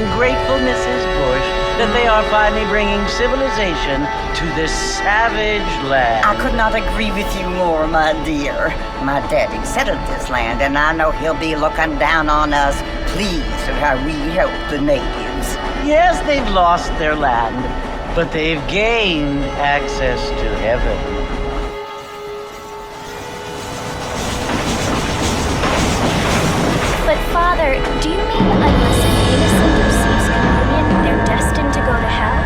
am grateful, Mrs. Bush, that they are finally bringing civilization to this savage land. I could not agree with you more, my dear. My daddy settled this land, and I know he'll be looking down on us, pleased at how we help the natives. Yes, they've lost their land, but they've gained access to heaven. But Father, do you mean unless an innocent receives communion, they're destined to go to hell?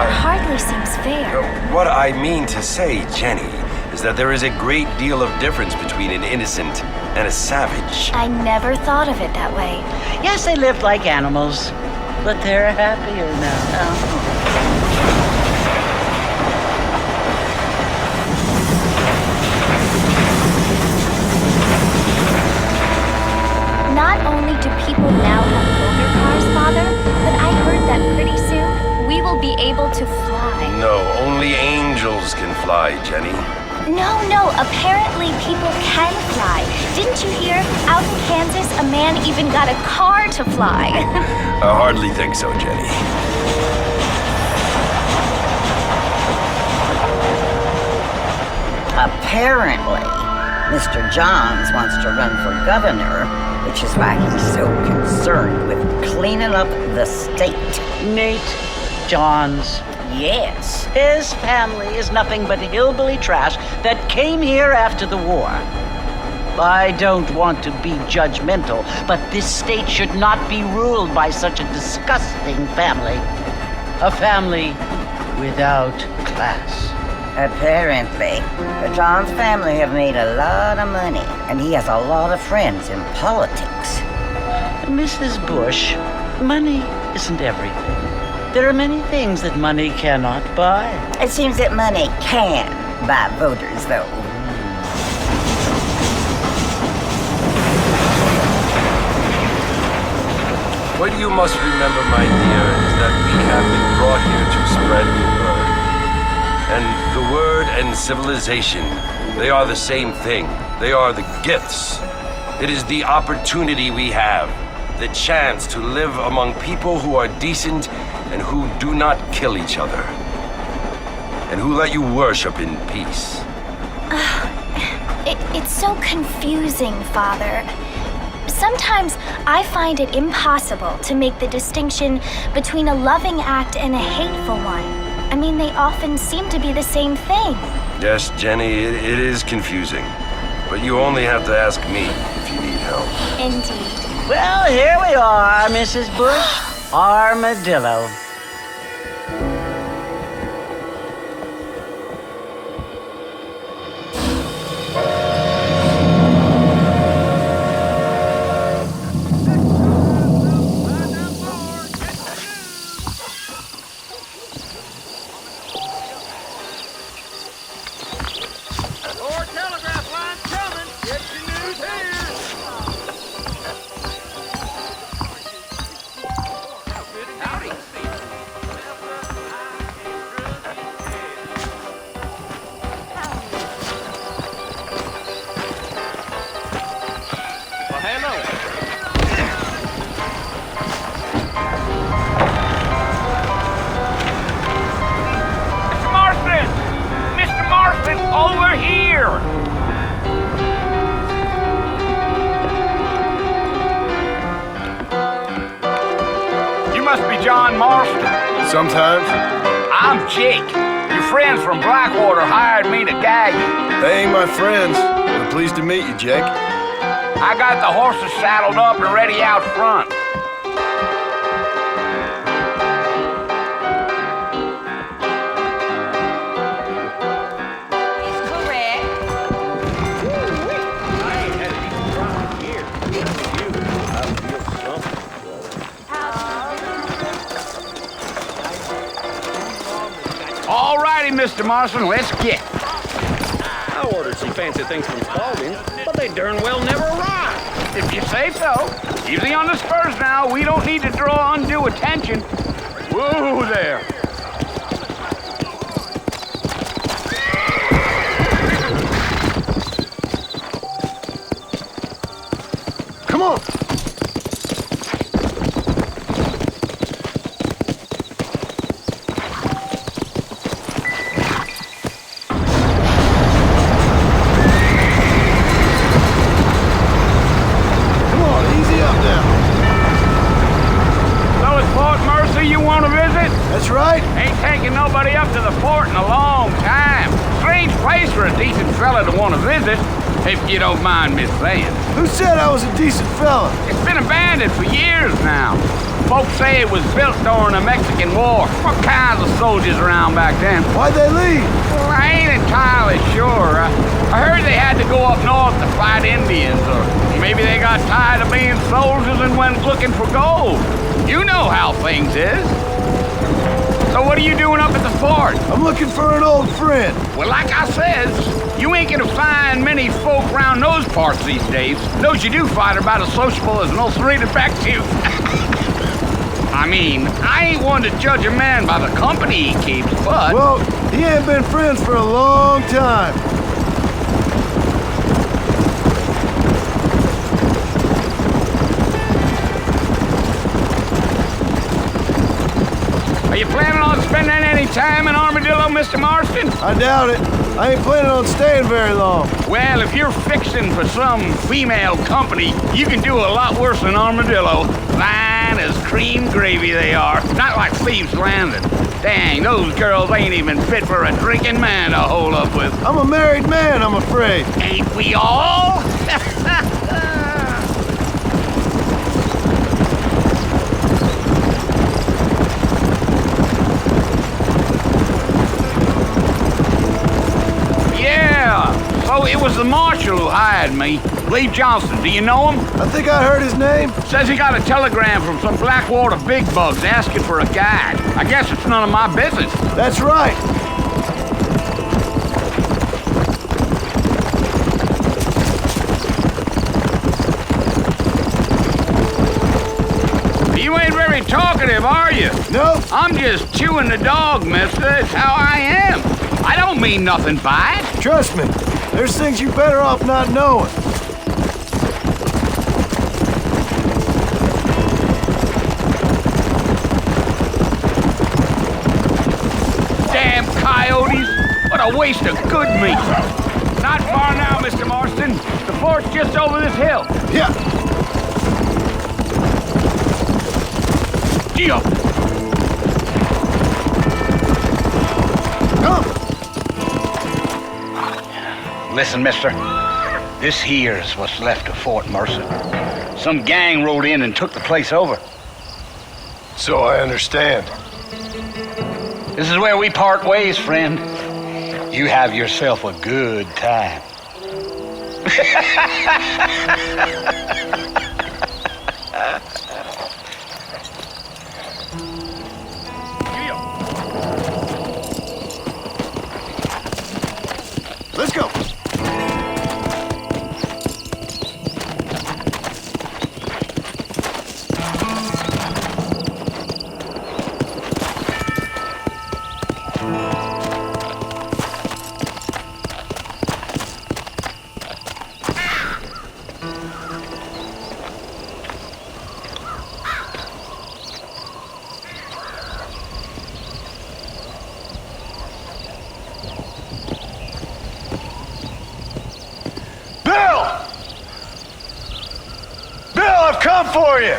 It hardly seems fair. What I mean to say, Jenny, is that there is a great deal of difference between an innocent and a savage. I never thought of it that way. Yes, they lived like animals, but they're happier now. Not only do people now have motor cars, Father, but I heard that pretty soon we will be able to fly. No, only angels can fly, Jenny. No, apparently people can fly. Didn't you hear? Out in Kansas, a man even got a car to fly. I hardly think so, Jenny. Apparently, Mr. Johns wants to run for governor, which is why he's so concerned with cleaning up the state. Nate Johns. Yes. His family is nothing but hillbilly trash that came here after the war. I don't want to be judgmental, but this state should not be ruled by such a disgusting family. A family without class. Apparently, the Johns family have made a lot of money, and he has a lot of friends in politics. Mrs. Bush, money isn't everything. There are many things that money cannot buy. It seems that money can buy voters, though. What you must remember, my dear, is that we have been brought here to spread the word. And the word and civilization, they are the same thing. They are the gifts. It is the opportunity we have, the chance to live among people who are decent and who do not kill each other, and who let you worship in peace. It's so confusing, Father. Sometimes I find it impossible to make the distinction between a loving act and a hateful one. I mean, they often seem to be the same thing. Yes, Jenny, it is confusing. But you only have to ask me if you need help. Indeed. Well, here we are, Mrs. Bush. Armadillo. Over here! You must be John Marston. Sometimes. I'm Jake. Your friends from Blackwater hired me to guide you. They ain't my friends. We're pleased to meet you, Jake. I got the horses saddled up and ready out front. All righty, Mr. Marston, let's get. I ordered some fancy things from Spalding, but they darn well never arrived. If you say so. Easy on the spurs now. We don't need to draw undue attention. Whoa there. Come on. fella to want to visit, if you don't mind me saying. Who said I was a decent fella? It's been abandoned for years now. Folks say it was built during the Mexican War. What kinds of soldiers around back then? Why'd they leave? Well, I ain't entirely sure. I heard they had to go up north to fight Indians, or maybe they got tired of being soldiers and went looking for gold. You know how things is. So what are you doing up at the fort? I'm looking for an old friend. Well, like I says, you ain't gonna find many folk around those parts these days. Those you do find are about as sociable as an ulcerated back tooth. I mean, I ain't one to judge a man by the company he keeps, but... Well, he ain't been friends for a long time. Are you planning on spending any time in Armadillo, Mr. Marston? I doubt it. I ain't planning on staying very long. Well, if you're fixing for some female company, you can do a lot worse than Armadillo. Fine as cream gravy they are. Not like Thieves' Landing. Dang, those girls ain't even fit for a drinking man to hold up with. I'm a married man, I'm afraid. Ain't we all? Oh, it was the marshal who hired me. Lee Johnson, do you know him? I think I heard his name. Says he got a telegram from some Blackwater big bugs asking for a guide. I guess it's none of my business. That's right. You ain't very talkative, are you? Nope. I'm just chewing the dog, mister. It's how I am. I don't mean nothing by it. Trust me. There's things you're better off not knowing. Damn coyotes! What a waste of good meat! Not far now, Mr. Marston. The fort's just over this hill. Yeah. Gee up! Come. Listen, mister. This here's what's left of Fort Mercer. Some gang rode in and took the place over. So I understand. This is where we part ways, friend. You have yourself a good time. Let's go. Come for you!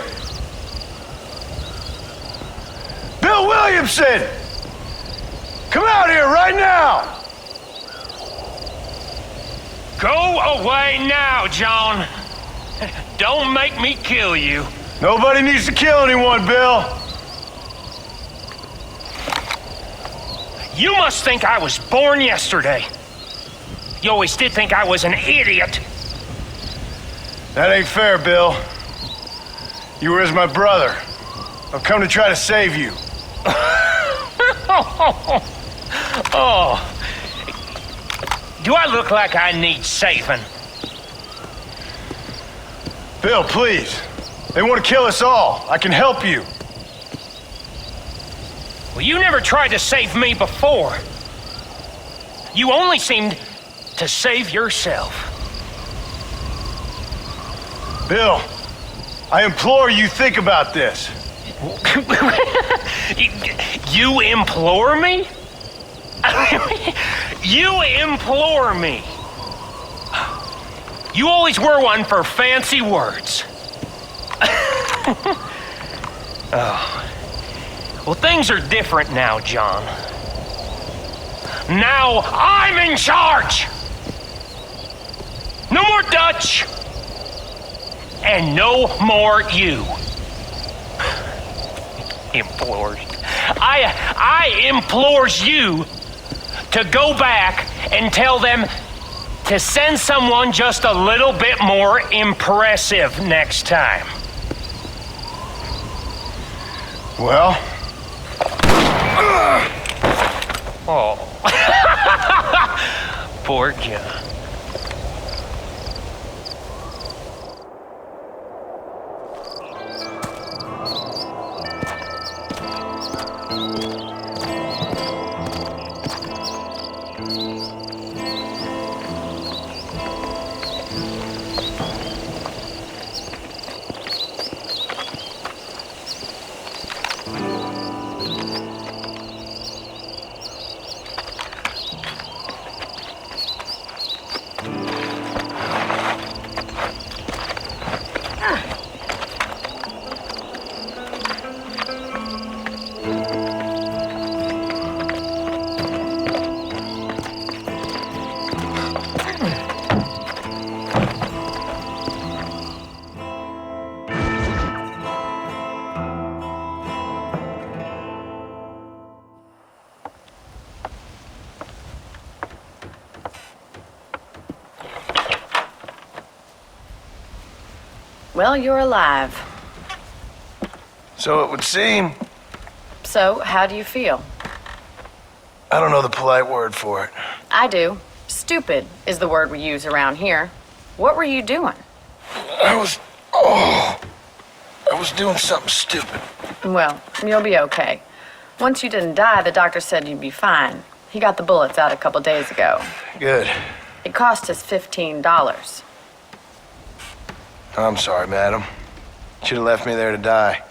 Bill Williamson! Come out here right now! Go away now, John. Don't make me kill you. Nobody needs to kill anyone, Bill. You must think I was born yesterday. You always did think I was an idiot. That ain't fair, Bill. You were as my brother. I've come to try to save you. Oh. Do I look like I need saving? Bill, please. They want to kill us all. I can help you. Well, you never tried to save me before. You only seemed to save yourself. Bill, I implore you think about this. You implore me? You implore me? You always were one for fancy words. Oh. Well, things are different now, John. Now I'm in charge! No more Dutch! And no more you. Implores. I implores you to go back and tell them to send someone just a little bit more impressive next time. Well? Oh. Poor John. Well, you're alive. So it would seem. So, how do you feel? I don't know the polite word for it. I do. Stupid is the word we use around here. What were you doing? I was doing something stupid. Well, you'll be okay. Once you didn't die, the doctor said you'd be fine. He got the bullets out a couple days ago. Good. It cost us $15. I'm sorry, madam. Should have left me there to die.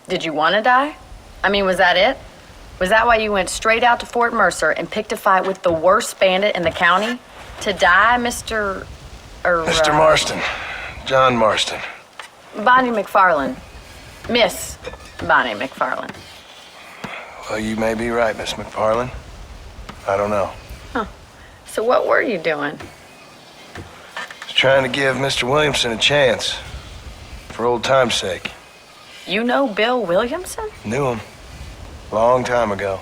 Did you want to die? I mean, was that it? Was that why you went straight out to Fort Mercer and picked a fight with the worst bandit in the county? To die, Mr. Mr. Marston. John Marston. Bonnie McFarland. Miss Bonnie McFarland. Well, you may be right, Miss McFarland. I don't know. Huh. So what were you doing? Just trying to give Mr. Williamson a chance. For old time's sake. You know Bill Williamson? Knew him. Long time ago.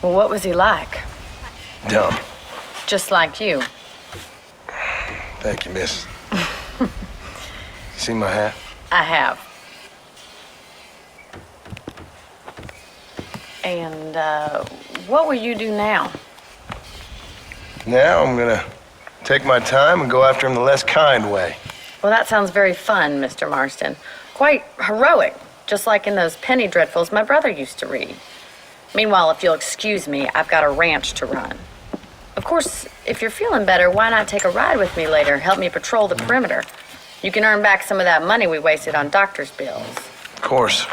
Well, what was he like? Dumb. Just like you. Thank you, miss. See my hat? I have. And, what will you do now? Now I'm gonna take my time and go after him the less kind way. Well, that sounds very fun, Mr. Marston. Quite heroic, just like in those penny dreadfuls my brother used to read. Meanwhile, if you'll excuse me, I've got a ranch to run. Of course, if you're feeling better, why not take a ride with me later? Help me patrol the perimeter. You can earn back some of that money we wasted on doctor's bills. Of course.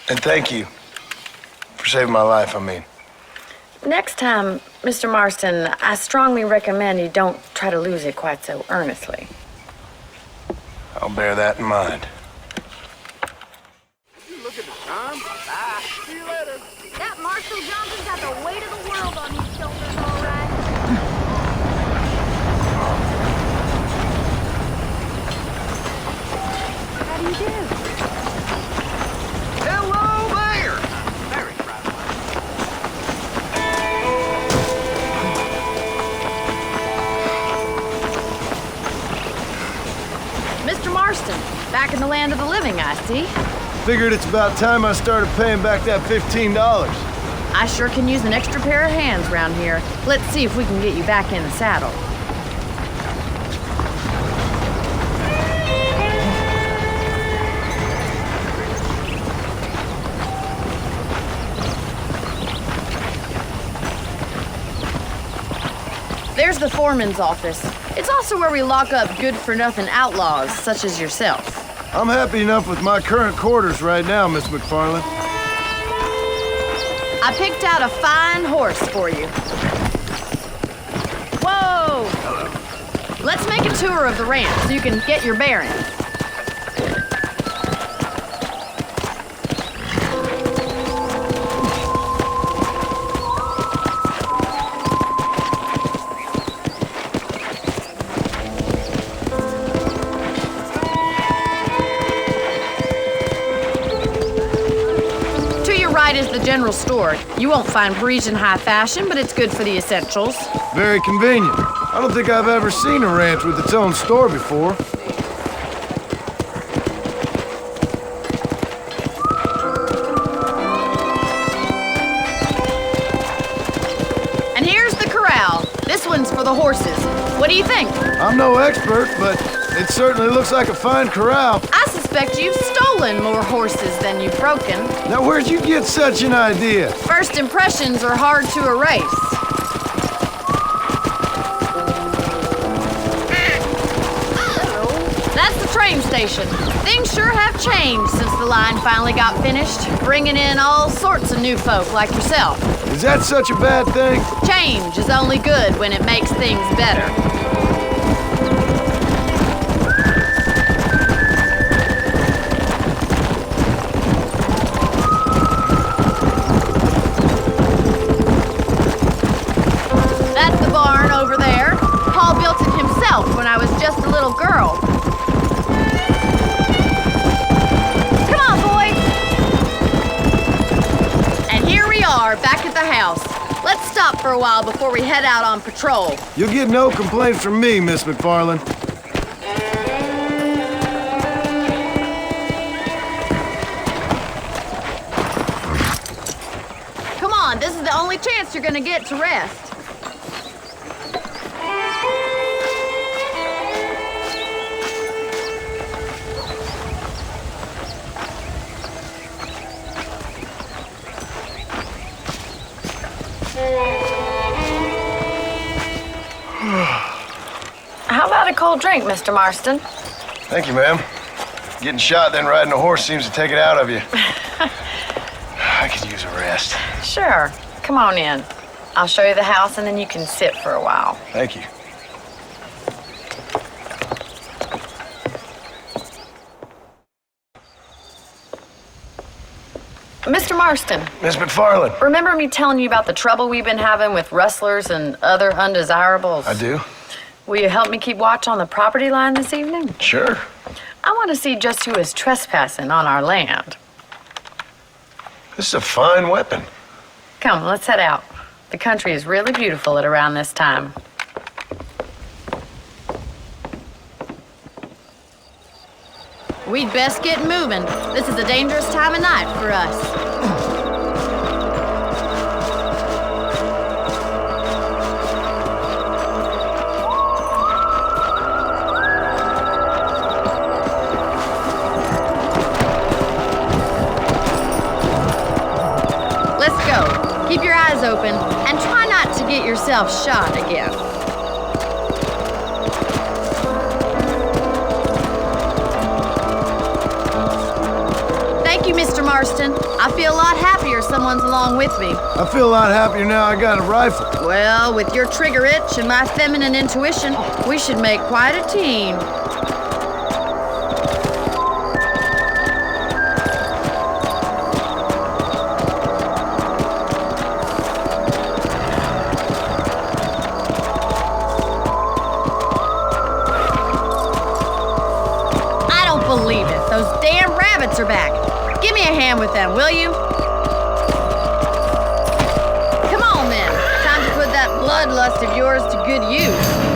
And thank you for saving my life, I mean. Next time, Mr. Marston, I strongly recommend you don't try to lose it quite so earnestly. I'll bear that in mind. Look at the time. Bye. See you later. That Marshall Johnson's got the weight of the world on his shoulders, all right. How do you do? Hello there. Very proud Mr. Marston, back in the land of the living, I see. Figured it's about time I started paying back that $15. I sure can use an extra pair of hands around here. Let's see if we can get you back in the saddle. There's the foreman's office. It's also where we lock up good-for-nothing outlaws, such as yourself. I'm happy enough with my current quarters right now, Miss McFarland. I picked out a fine horse for you. Whoa! Let's make a tour of the ranch so you can get your bearings. right is the general store. You won't find Parisian high fashion, but it's good for the essentials. Very convenient. I don't think I've ever seen a ranch with its own store before. And here's the corral. This one's for the horses. What do you think? I'm no expert, but it certainly looks like a fine corral. I suspect you've stolen more horses than you've broken. Now, where'd you get such an idea? First impressions are hard to erase. That's the train station. Things sure have changed since the line finally got finished, bringing in all sorts of new folk like yourself. Is that such a bad thing? Change is only good when it makes things better. That's the barn over there. Paul built it himself when I was just a little girl. Come on, boys. And here we are, back at the house. Let's stop for a while before we head out on patrol. You'll get no complaints from me, Miss McFarland. Come on, this is the only chance you're gonna get to rest. How about a cold drink, Mr. Marston? Thank you, ma'am. Getting shot, then riding a horse seems to take it out of you. I could use a rest. Sure. Come on in. I'll show you the house and then you can sit for a while. Thank you. Mr. Marston, Miss McFarland. remember me telling you about the trouble we've been having with rustlers and other undesirables? I do? Will you help me keep watch on the property line this evening? Sure. I want to see just who is trespassing on our land. This is a fine weapon. Come, let's head out. The country is really beautiful at around this time. We'd best get moving. This is a dangerous time of night for us. Let's go. Keep your eyes open and try not to get yourself shot again. Thank you, Mr. Marston. I feel a lot happier someone's along with me. I feel a lot happier now I got a rifle. Well, with your trigger itch and my feminine intuition, we should make quite a team. I don't believe it. Those damn rabbits are back. Give me a hand with them, will you? Come on, then. Time to put that bloodlust of yours to good use.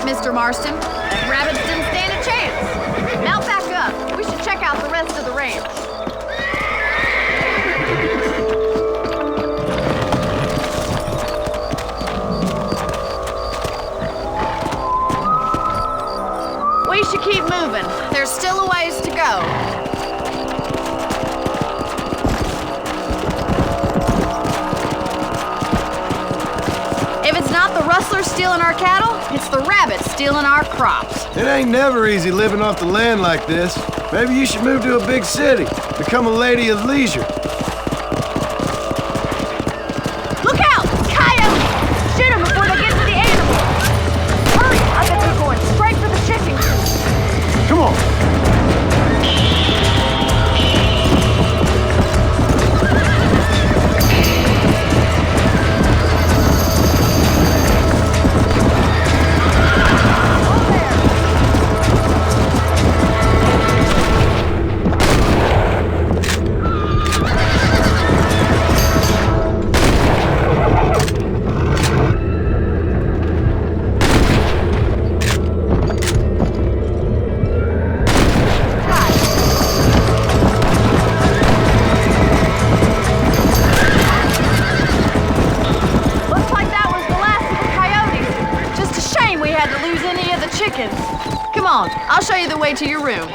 Mr. Marston. Rabbits didn't stand a chance. Mount back up. We should check out the rest of the ranch. We should keep moving. There's still a ways to go. If it's not the rustlers stealing our cattle, it's the rabbits stealing our crops. It ain't never easy living off the land like this. Maybe you should move to a big city, become a lady of leisure. Look out! Coyotes! Shoot them before they get to the animals. Hurry! I bet they're going straight for the chicken coop. Come on. Come on, I'll show you the way to your room.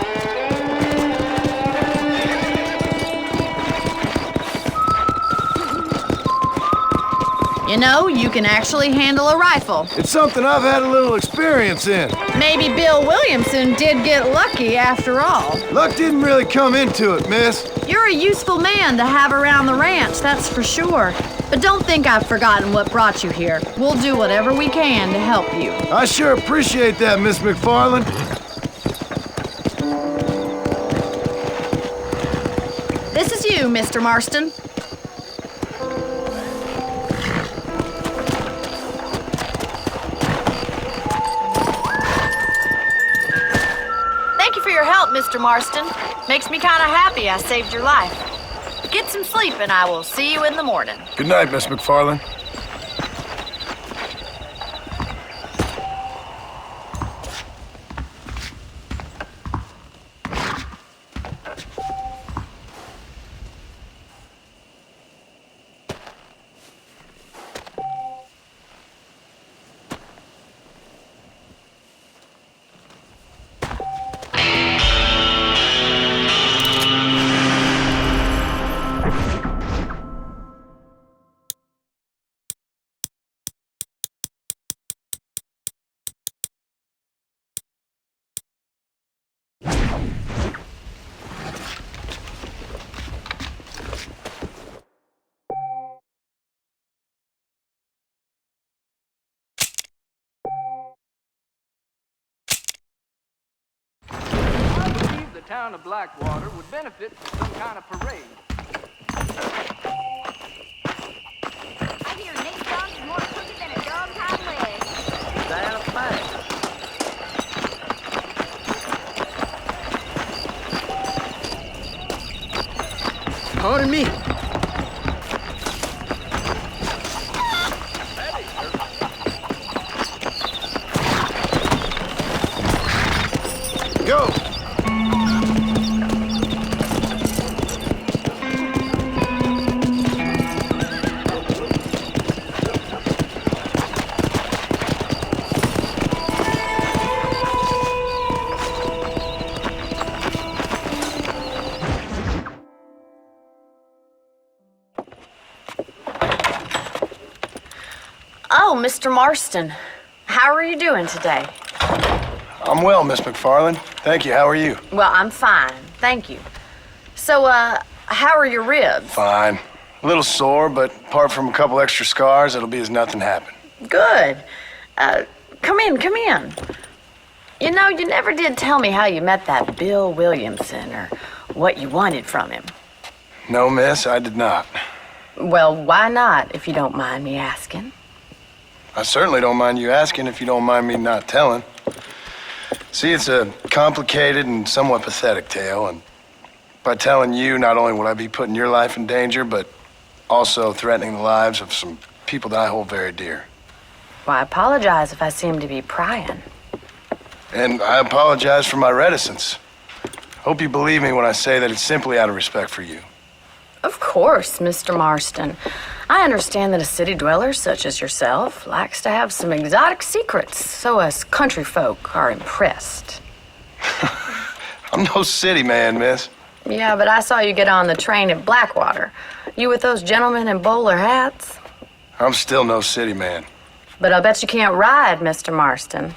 You know, you can actually handle a rifle. It's something I've had a little experience in. Maybe Bill Williamson did get lucky after all. Luck didn't really come into it, miss. You're a useful man to have around the ranch, that's for sure. But don't think I've forgotten what brought you here. We'll do whatever we can to help you. I sure appreciate that, Miss McFarland. This is you, Mr. Marston. Thank you for your help, Mr. Marston. Makes me kind of happy I saved your life. Get some sleep and I will see you in the morning. Good night, Miss McFarland. The town of Blackwater would benefit from some kind of parade. I hear Nate John's more crooked than a dog's hind leg. That a fact? Pardon me. Go! Oh, Mr. Marston. How are you doing today? I'm well, Miss McFarland. Thank you. How are you? Well, I'm fine. Thank you. So, how are your ribs? Fine. A little sore, but apart from a couple extra scars, it'll be as nothing happened. Good. Come in. You know, you never did tell me how you met that Bill Williamson or what you wanted from him. No, miss, I did not. Well, why not, if you don't mind me asking? I certainly don't mind you asking if you don't mind me not telling. See, it's a complicated and somewhat pathetic tale, and by telling you, not only would I be putting your life in danger, but also threatening the lives of some people that I hold very dear. Well, I apologize if I seem to be prying. And I apologize for my reticence. Hope you believe me when I say that it's simply out of respect for you. Of course, Mr. Marston. I understand that a city dweller such as yourself likes to have some exotic secrets, so us country folk are impressed. I'm no city man, miss. Yeah, but I saw you get on the train at Blackwater. You with those gentlemen in bowler hats? I'm still no city man. But I'll bet you can't ride, Mr. Marston.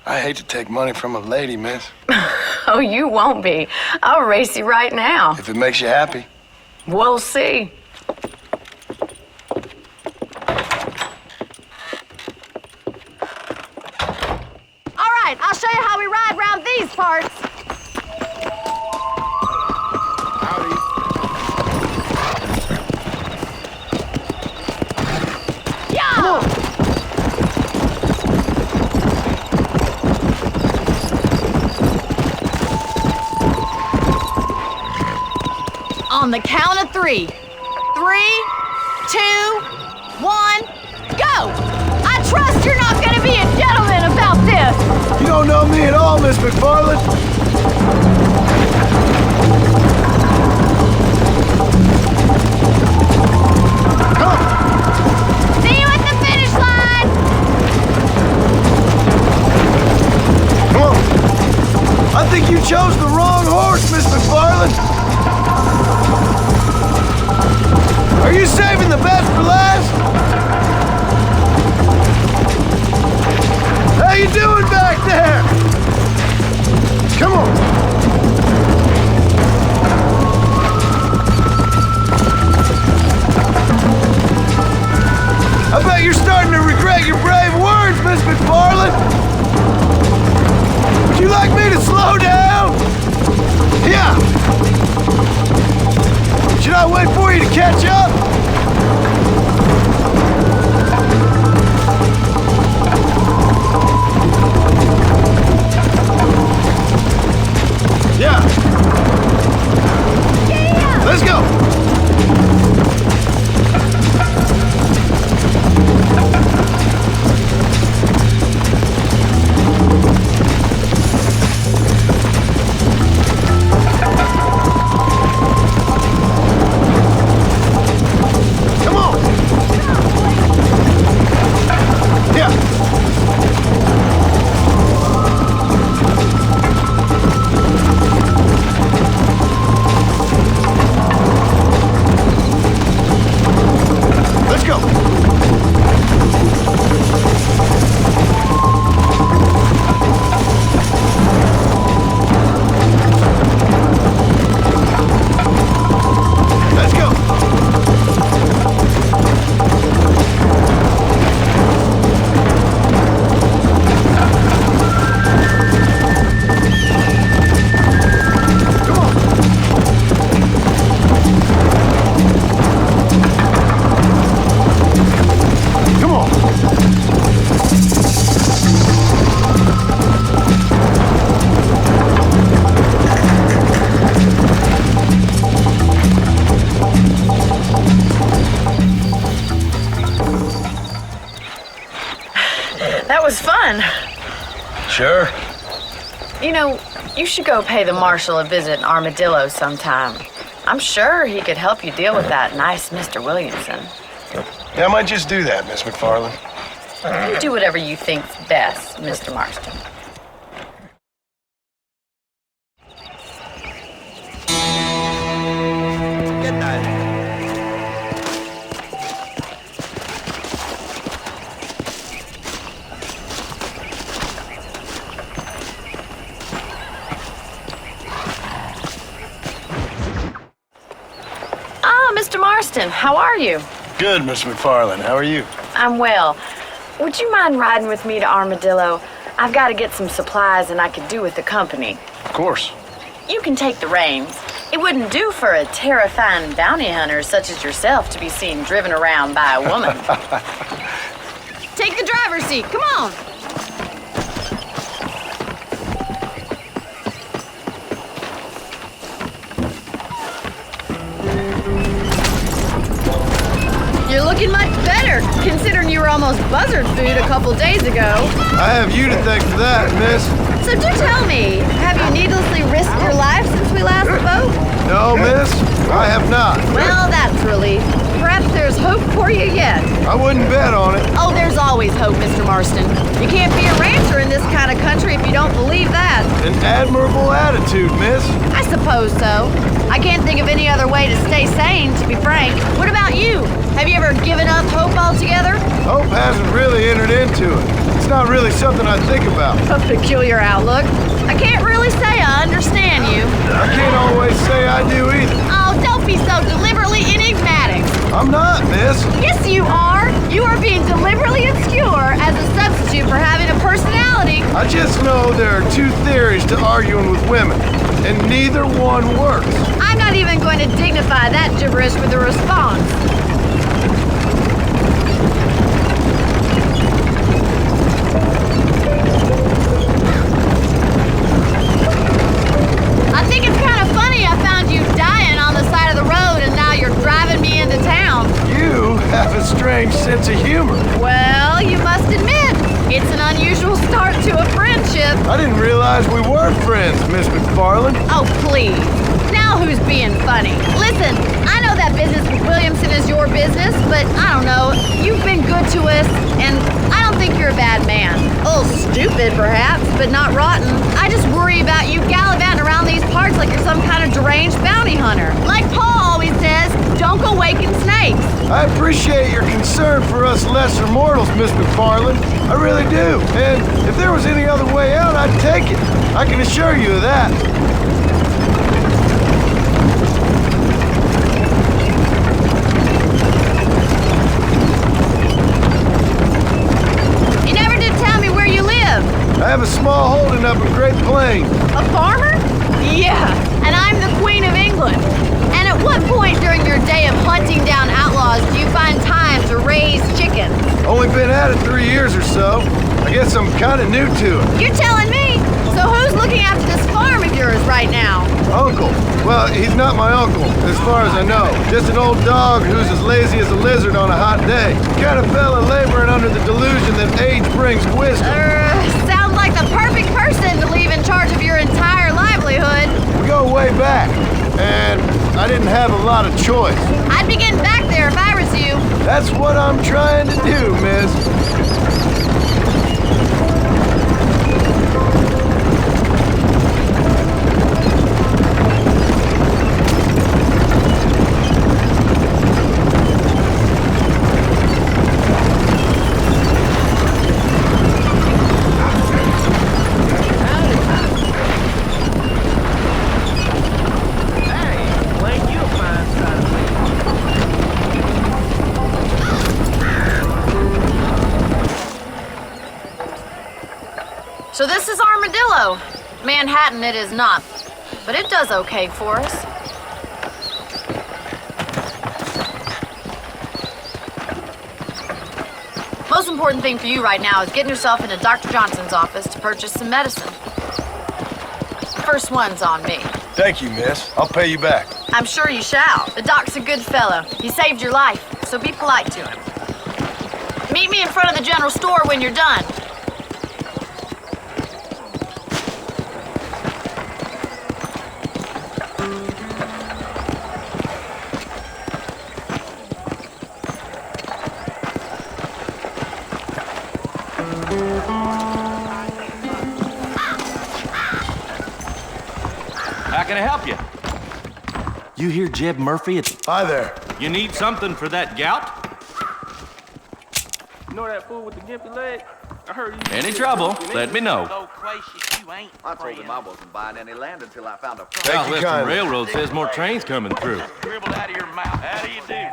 I hate to take money from a lady, miss. Oh, you won't be. I'll race you right now. If it makes you happy. We'll see. All right, I'll show you how we ride around these parts. Yeah! On the count of 3. 3, 2, 1, go! I trust you're not gonna be a gentleman about this! You don't know me at all, Miss McFarland. See you at the finish line! think you chose the wrong horse, Miss McFarland. Are you saving the best for last? How you doing back there? Come on. I bet you're starting to regret your brave words, Miss McFarland. Would you like me to slow down? Yeah. Should I wait for you to catch up? Yeah. Let's go. Come on. Yeah. Let's go. Let's go. Come on. Come on. That was fun. Sure. You know, you should go pay the marshal a visit in Armadillo sometime. I'm sure he could help you deal with that nice Mr. Williamson. Yeah, I might just do that, Miss McFarland. You do whatever you think's best, Mr. Marston. Get that. Ah, Mr. Marston, how are you? Good, Miss McFarland. How are you? I'm well. Would you mind riding with me to Armadillo? I've got to get some supplies and I could do with the company. Of course. You can take the reins. It wouldn't do for a terrifying bounty hunter such as yourself to be seen driven around by a woman. Take the driver's seat. Come on. You're looking much better, considering you were almost buzzard food a couple days ago. I have you to thank for that, miss. So do tell me, have you needlessly risked your life since we last spoke? No, miss, I have not. Well, that's relief. Perhaps there's hope for you yet. I wouldn't bet on it. Oh, there's always hope, Mr. Marston. You can't be a rancher in this kind of country if you don't believe that. An admirable attitude, miss. I suppose so. I can't think of any other way to stay sane, to be frank. What about you? Have you ever given up hope altogether? Hope hasn't really entered into it. It's not really something I think about. A peculiar outlook. I can't really say I understand you. I can't always say I do either. Oh, don't be so deliberately enigmatic. I'm not, miss. Yes, you are. You are being deliberately obscure as a substitute for having a personality. I just know there are two theories to arguing with women, and neither one works. I'm not even going to dignify that gibberish with a response. I think it's kind of funny I found you dying on the side of the road and now you're driving me into town. You have a strange sense of humor. Well, you must admit, it's an unusual start to a friendship. I didn't realize we were friends, Miss McFarland. Oh, please. Now who's being funny? Listen, I know that business with Williamson is your business, but I don't know. You've been good to us, and I think you're a bad man. A little stupid, perhaps, but not rotten. I just worry about you gallivanting like you're some kind of deranged bounty hunter. Like Paul always says, don't go waking snakes. I appreciate your concern for us lesser mortals, Miss McFarland. I really do. And if there was any other way out, I'd take it. I can assure you of that. You never did tell me where you live. I have a small holding up in Great Plains. A farmer? Yeah, and I'm the Queen of England. And at what point during your day of hunting down outlaws do you find time to raise chickens? Only been at it 3 years or so. I guess I'm kind of new to it. You're telling me? So who's looking after this farm of yours right now? Uncle. Well, he's not my uncle, as far as I know. Just an old dog who's as lazy as a lizard on a hot day. Kind of fella laboring under the delusion that age brings wisdom. Sounds like the perfect person to leave in charge of your entire livelihood. We go way back, and I didn't have a lot of choice. I'd be getting back there if I was you. That's what I'm trying to do, miss. So this is Armadillo. Manhattan it is not, but it does okay for us. Most important thing for you right now is getting yourself into Dr. Johnson's office to purchase some medicine. First one's on me. Thank you, miss. I'll pay you back. I'm sure you shall. The doc's a good fellow. He saved your life, so be polite to him. Meet me in front of the general store when you're done. How can I help you? You hear Jeb Murphy? Hi there. You need something for that gout? You know that fool with the gimpy leg? I heard you. Any trouble, let me know. I told him I wasn't buying any land until I found a Southwestern Railroad says more trains coming through. Dribbled out of your mouth. How do you do?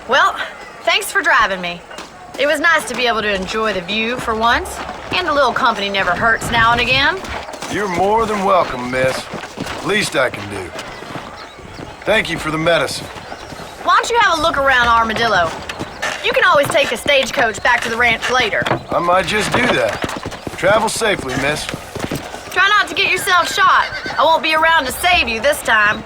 Well, thanks for driving me. It was nice to be able to enjoy the view for once, and a little company never hurts now and again. You're more than welcome, miss. Least I can do. Thank you for the medicine. Why don't you have a look around Armadillo? You can always take a stagecoach back to the ranch later. I might just do that. Travel safely, miss. Try not to get yourself shot. I won't be around to save you this time.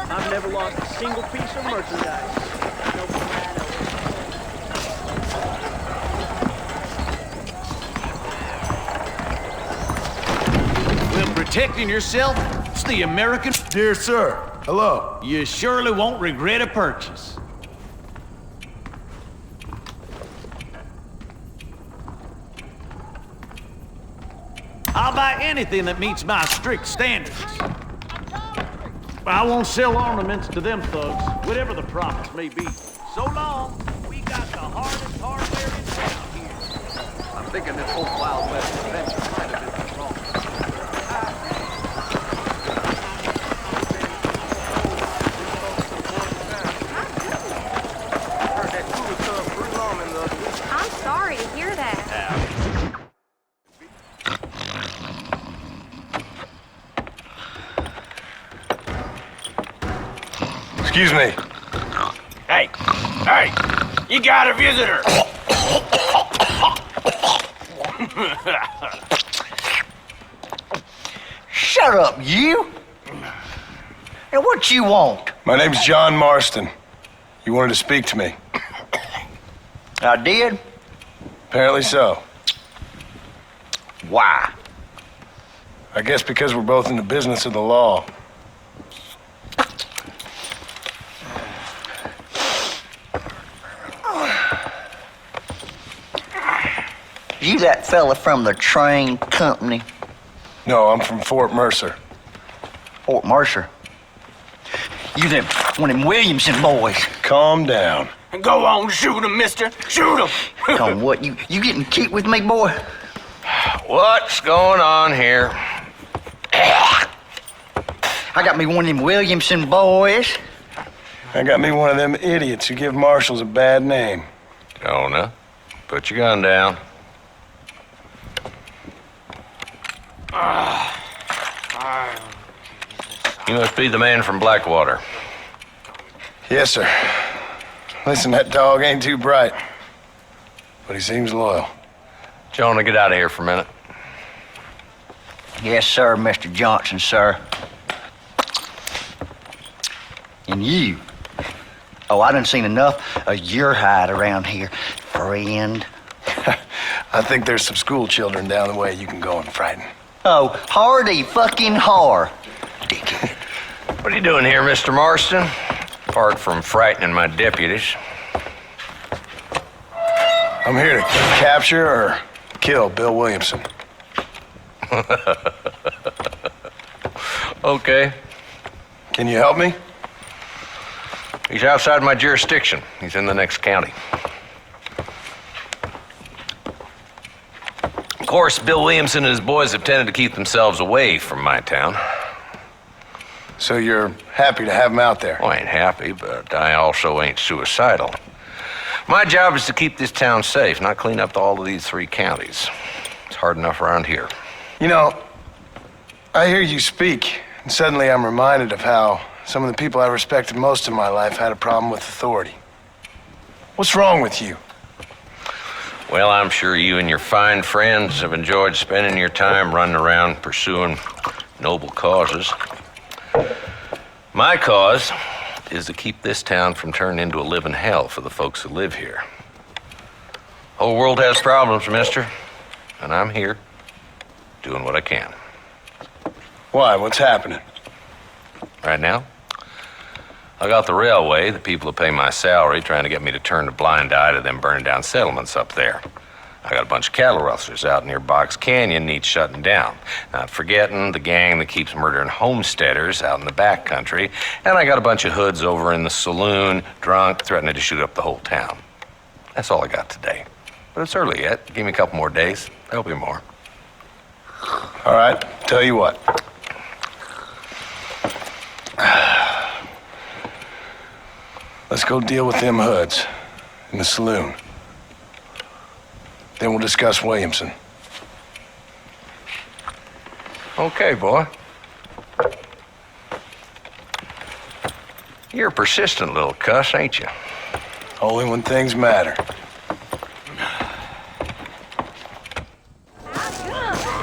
I've never lost a single piece of merchandise. Well, protecting yourself, it's the American... Dear sir, hello. You surely won't regret a purchase. I'll buy anything that meets my strict standards. I won't sell ornaments to them thugs, whatever the profits may be. So long, we got the hardest hardware in town here. I'm thinking this whole Wild West adventure might have been wrong. I'm sorry to hear that. Excuse me. Hey, hey, you got a visitor. Shut up, you! And what you want? My name's John Marston. You wanted to speak to me. I did? Apparently so. Why? I guess because we're both in the business of the law. You that fella from the train company? No, I'm from Fort Mercer. Fort Mercer? You them, one of them Williamson boys. Calm down. Go on, shoot him, mister. Shoot him. Come what, you getting kicked with me, boy? What's going on here? I got me one of them Williamson boys. I got me one of them idiots who give marshals a bad name. Jonah, put your gun down. You must be the man from Blackwater. Yes, sir. Listen, that dog ain't too bright, but he seems loyal. Jonah, get out of here for a minute. Yes, sir, Mr. Johnson, sir. And you? Oh, I done seen enough of your hide around here, friend. I think there's some school children down the way you can go and frighten. Oh, hardy fucking har. Dickhead. What are you doing here, Mr. Marston? Apart from frightening my deputies. I'm here to capture or kill Bill Williamson. Okay. Can you help me? He's outside my jurisdiction. He's in the next county. Of course, Bill Williamson and his boys have tended to keep themselves away from my town. So you're happy to have him out there? Well, I ain't happy, but I also ain't suicidal. My job is to keep this town safe, not clean up all of these 3 counties. It's hard enough around here. You know, I hear you speak, and suddenly I'm reminded of how some of the people I respected most in my life had a problem with authority. What's wrong with you? Well, I'm sure you and your fine friends have enjoyed spending your time running around pursuing noble causes. My cause is to keep this town from turning into a living hell for the folks who live here. Whole world has problems, mister, and I'm here doing what I can. Why? What's happening? Right now, I got the railway, the people who pay my salary, trying to get me to turn a blind eye to them burning down settlements up there. I got a bunch of cattle rustlers out near Box Canyon needs shutting down. Not forgetting the gang that keeps murdering homesteaders out in the back country. And I got a bunch of hoods over in the saloon, drunk, threatening to shoot up the whole town. That's all I got today. But it's early yet. Give me a couple more days. There'll be more. All right, tell you what. Let's go deal with them hoods in the saloon. Then we'll discuss Williamson. Okay, boy. You're a persistent little cuss, ain't you? Only when things matter.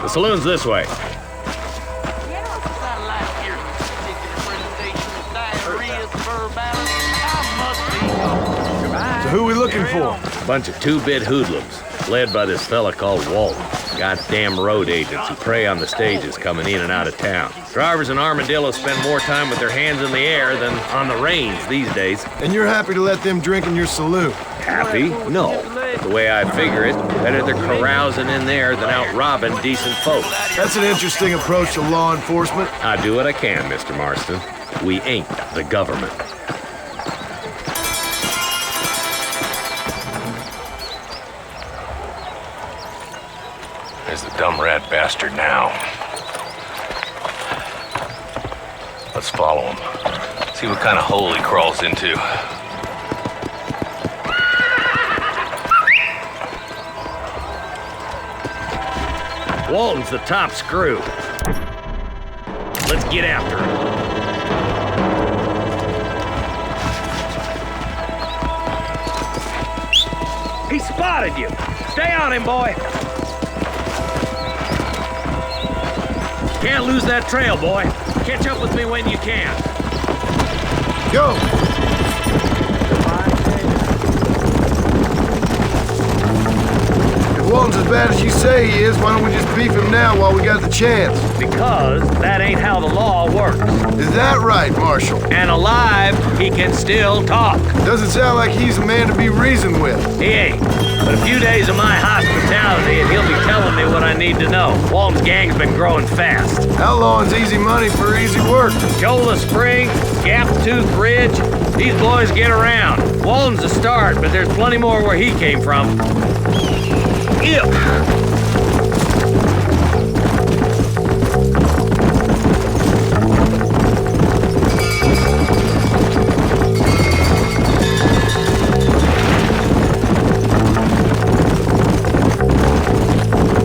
The saloon's this way. So who are we looking for? A bunch of 2-bit hoodlums, led by this fella called Walton. Goddamn road agents who prey on the stages coming in and out of town. Drivers in Armadillo spend more time with their hands in the air than on the reins these days. And you're happy to let them drink in your saloon? Happy? No. The way I figure it, better they're carousing in there than out robbing decent folks. That's an interesting approach to law enforcement. I do what I can, Mr. Marston. We ain't the government. There's the dumb rat bastard now. Let's follow him. See what kind of hole he crawls into. Walton's the top screw. Let's get after him. spotted you. Stay on him, boy. Can't lose that trail, boy. Catch up with me when you can. Go! If Walton's as bad as you say he is, why don't we just beef him now while we got the chance? Because that ain't how the law works. Is that right, Marshal? And alive, he can still talk. Doesn't sound like he's a man to be reasoned with. He ain't. But a few days of my hospitality and he'll be telling me what I need to know. Walton's gang's been growing fast. How long's easy money for easy work? Shola Spring, Gap Tooth Ridge, these boys get around. Walton's a start, but there's plenty more where he came from. Ew.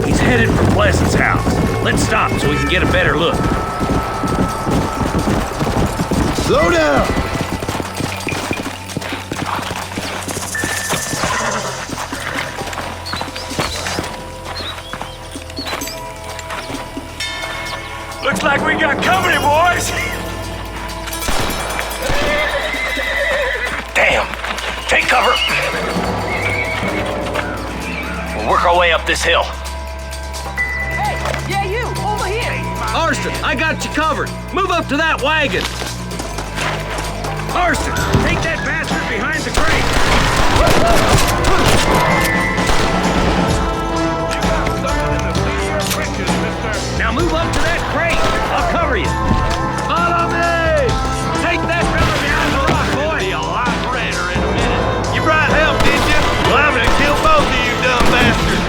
He's headed for Pleasant's house. Let's stop so we can get a better look. Slow down! Looks like we got company, boys. Damn. Take cover. We'll work our way up this hill. Hey, yeah, you, over here. Marston, I got you covered. Move up to that wagon. Marston, take that bastard behind the crate. Now move up to that crate. I'll cover you. Follow me! Take that fella behind the rock, boy. Be a lot redder in a minute. You brought help, did you? Well, I'm gonna kill both of you dumb bastards.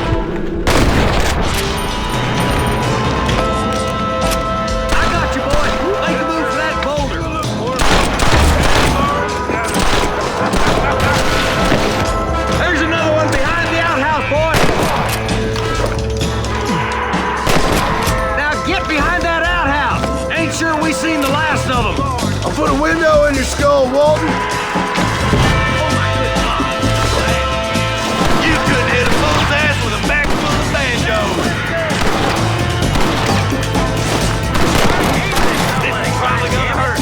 I got you, boy. Make a move for that boulder. There's another one behind the outhouse, boy. Now get behind that outhouse. Ain't sure we seen the last of them. I'll put a window in your skull, Walton. You couldn't hit a fool's ass with a bag full of banjos. This is probably gonna hurt.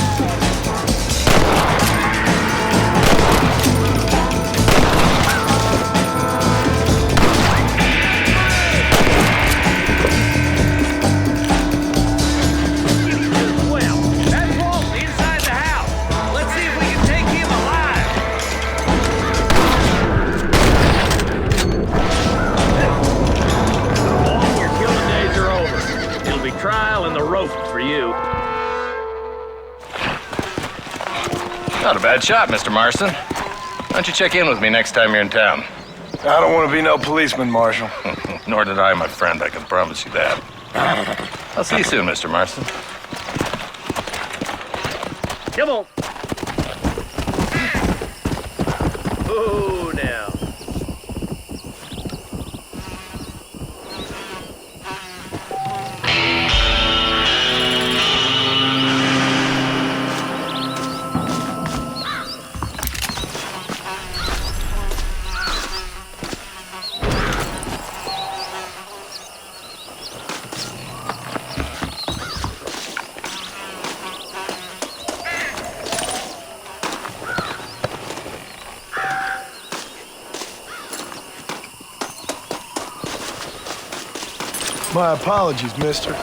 Well, that's Walton inside the house. Let's see if we can take him alive. All your killing days are over. It'll be trial and the rope for you. Not a bad shot, Mr. Marston. Why don't you check in with me next time you're in town? I don't want to be no policeman, Marshal. Nor did I, my friend. I can promise you that. I'll see you soon, Mr. Marston. Come on. Oh, now. My apologies, mister.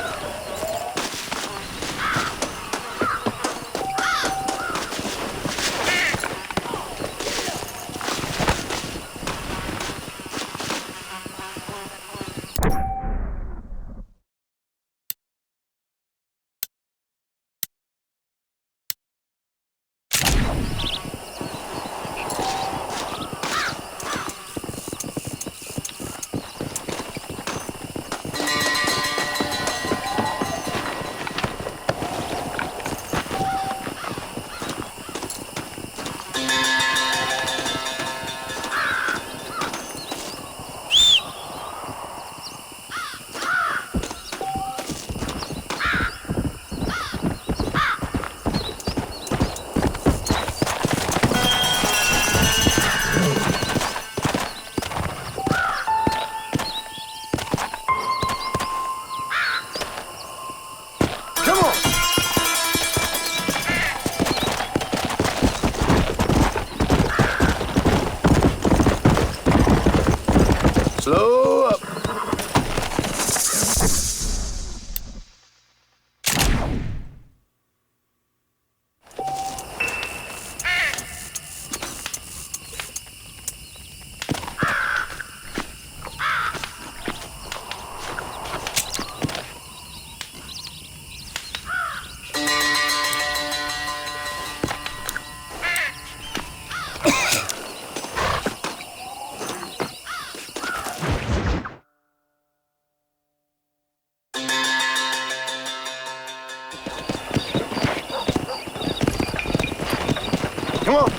Come on.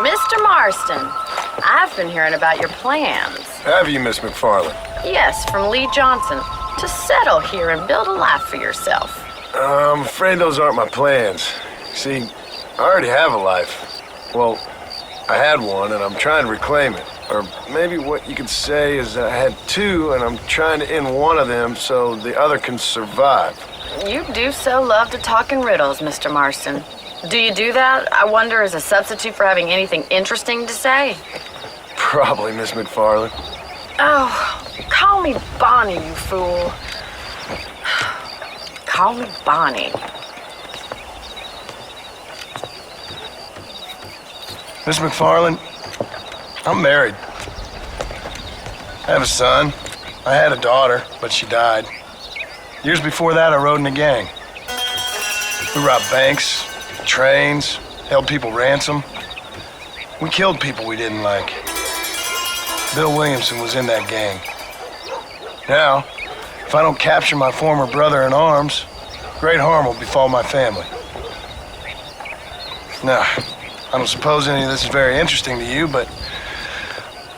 Mr. Marston, I've been hearing about your plans. Have you, Miss McFarland? Yes, from Lee Johnson. To settle here and build a life for yourself. I'm afraid those aren't my plans. See, I already have a life. Well, I had one, and I'm trying to reclaim it. Or maybe what you could say is I had two, and I'm trying to end one of them so the other can survive. You do so love to talk in riddles, Mr. Marston. Do you do that, I wonder, as a substitute for having anything interesting to say? Probably, Miss McFarland. Oh, call me Bonnie, you fool. Call me Bonnie. Miss McFarland, I'm married. I have a son. I had a daughter, but she died. Years before that, I rode in a gang. We robbed banks, trains, held people ransom. We killed people we didn't like. Bill Williamson was in that gang. Now, if I don't capture my former brother in arms, great harm will befall my family. Now, I don't suppose any of this is very interesting to you, but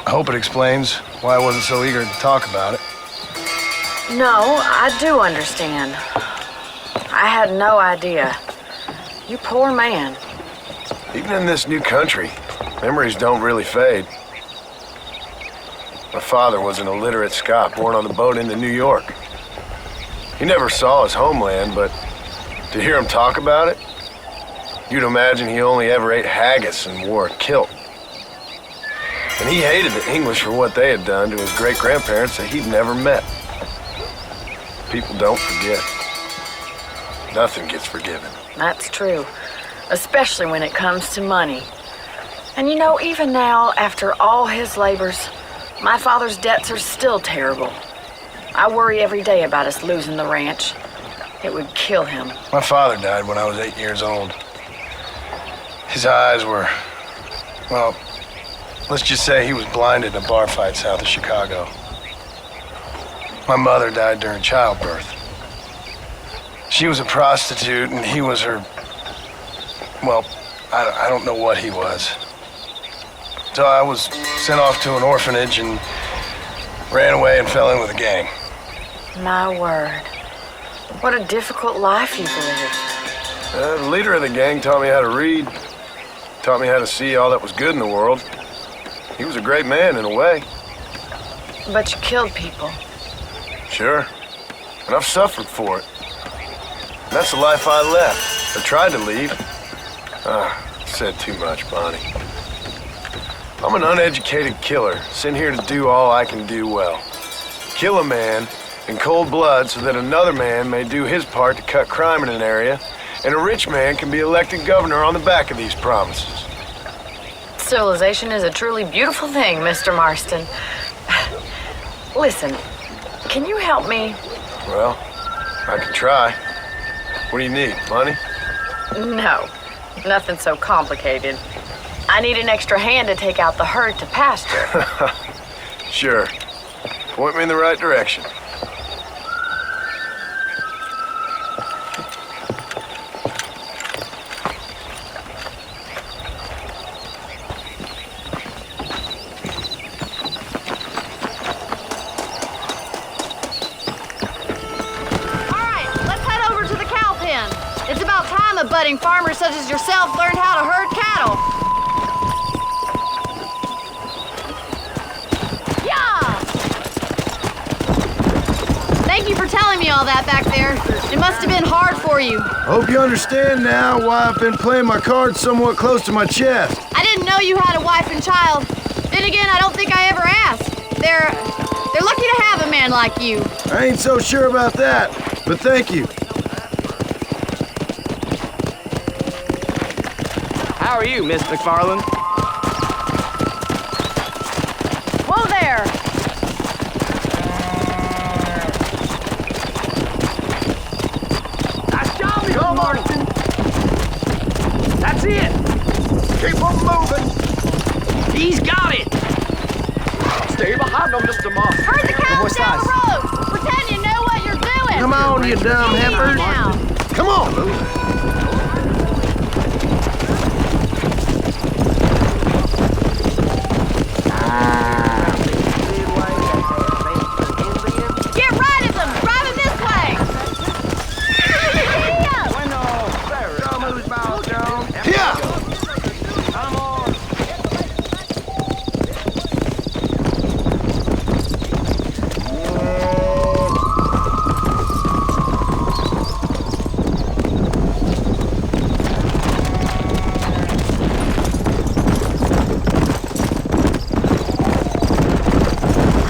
I hope it explains why I wasn't so eager to talk about it. No, I do understand. I had no idea. You poor man. Even in this new country, memories don't really fade. My father was an illiterate Scot born on the boat into New York. He never saw his homeland, but to hear him talk about it, you'd imagine he only ever ate haggis and wore a kilt. And he hated the English for what they had done to his great-grandparents that he'd never met. People don't forget. Nothing gets forgiven. That's true, especially when it comes to money. And you know, even now, after all his labors, my father's debts are still terrible. I worry every day about us losing the ranch. It would kill him. My father died when I was 8 years old. His eyes were, well, let's just say he was blinded in a bar fight south of Chicago. My mother died during childbirth. She was a prostitute and he was her, well, I don't know what he was. So I was sent off to an orphanage and ran away and fell in with a gang. My word. What a difficult life you've lived. The leader of the gang taught me how to read, taught me how to see all that was good in the world. He was a great man in a way. But you killed people. Sure. And I've suffered for it. And that's the life I left, or tried to leave. Said too much, Bonnie. I'm an uneducated killer, sent here to do all I can do well. Kill a man in cold blood so that another man may do his part to cut crime in an area, and a rich man can be elected governor on the back of these promises. Civilization is a truly beautiful thing, Mr. Marston. Listen, can you help me? Well, I can try. What do you need, money? No, nothing so complicated. I need an extra hand to take out the herd to pasture. Sure. Point me in the right direction. A budding farmer such as yourself learned how to herd cattle. Yeah! Thank you for telling me all that back there. It must have been hard for you. Hope you understand now why I've been playing my cards somewhat close to my chest. I didn't know you had a wife and child. Then again, I don't think I ever asked. They're lucky to have a man like you. I ain't so sure about that, but thank you. How are you, Miss McFarland? Whoa there! on, Marston. That's it. Keep on moving. He's got it. Stay behind him, Mr. Moss. Herd the cows down the road. Pretend you know what you're doing. Come on, you dumb heifers. Now. Come on. Get right of them. Driving this way. Yeah. Come on.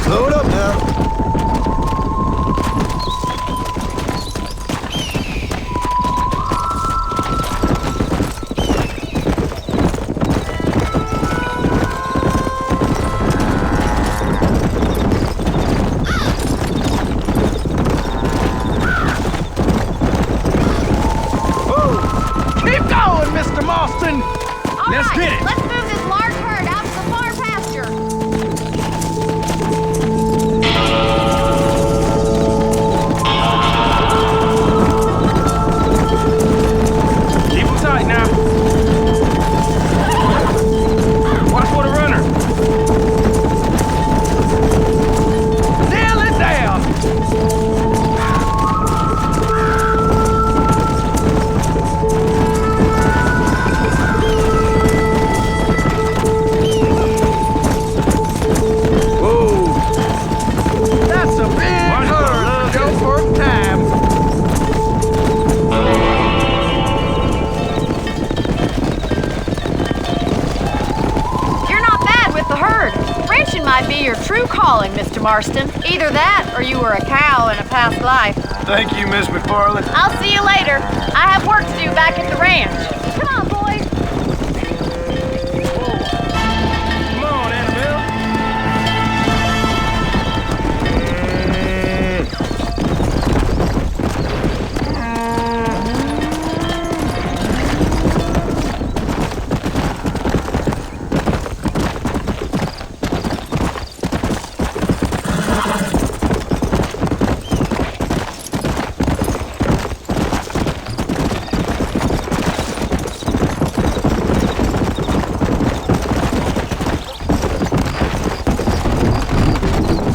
Slow it up now. Keep going, Mr. Marston. All Let's right, get it. Let's move this large herd out to the far pasture. Keep him tight now. Watch for the runner. Nail it down. Whoa. That's a big herd. Go for time. You're not bad with the herd. Ranching might be your true calling, Mr. Marston. Either that, or you were a cow in a past life. Thank you, Miss McFarland. I'll see you later. I have work to do back at the ranch. Come on, boys. Come on, Annabelle.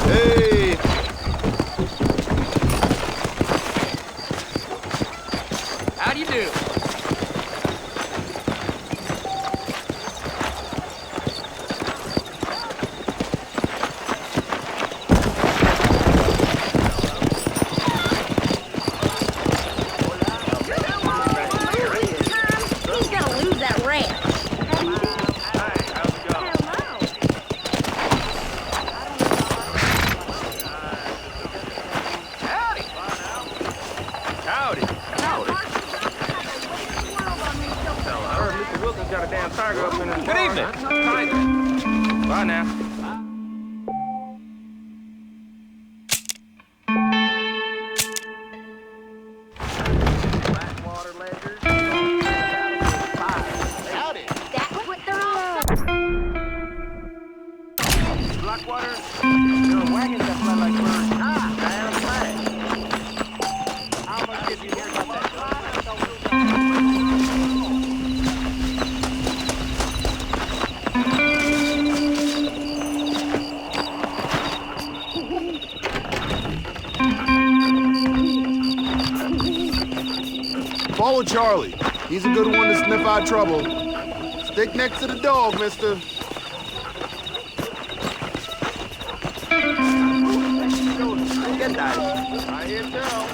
Hey. How do you do? He's gonna lose that ranch. Howdy. Howdy. I heard Mr. Wilkins got a damn tiger up in his Good evening. Tiger. Bye now. That's what they're all. Blackwater? There are wagons that fly like birds. Ah, damn right. How much did you hear about that? Follow Charlie. He's a good one to sniff out trouble. Stick next to the dog, mister. Get that. I hear tell.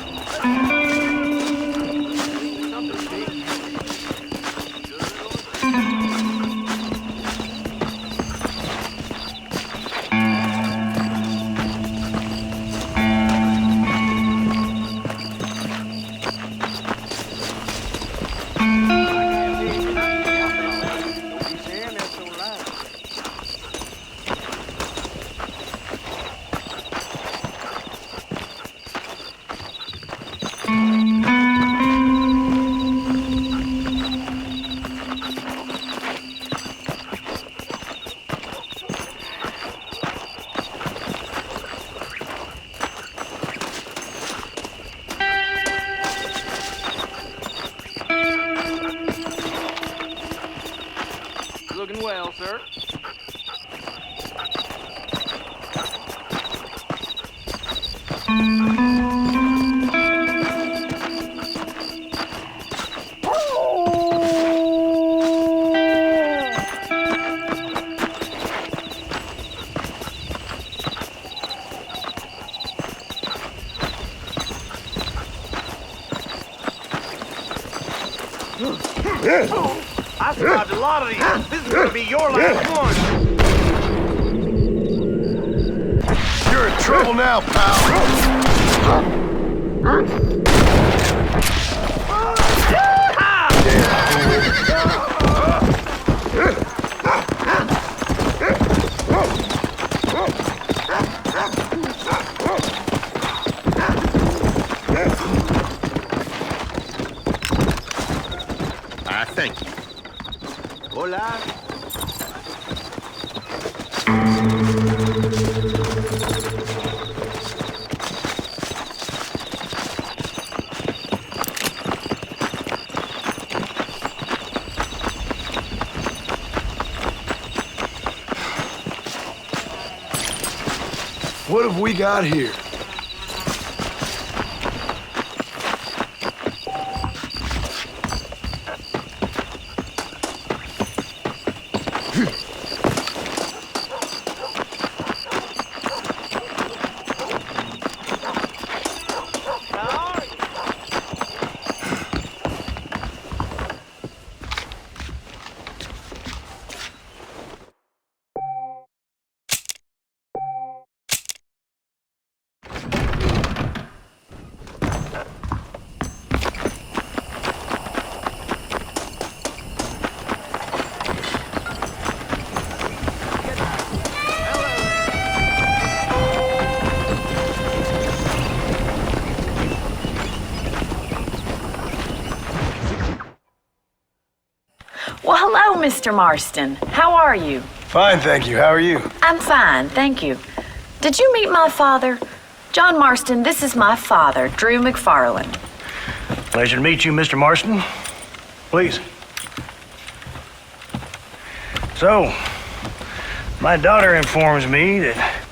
well, sir. I survived a lot of these. This is gonna be your last one. You're in trouble now, pal. I thank you. Hola. What have we got here? Well, hello, Mr. Marston. How are you? Fine, thank you. How are you? I'm fine, thank you. Did you meet my father? John Marston, this is my father, Drew McFarland. Pleasure to meet you, Mr. Marston. Please. So, my daughter informs me that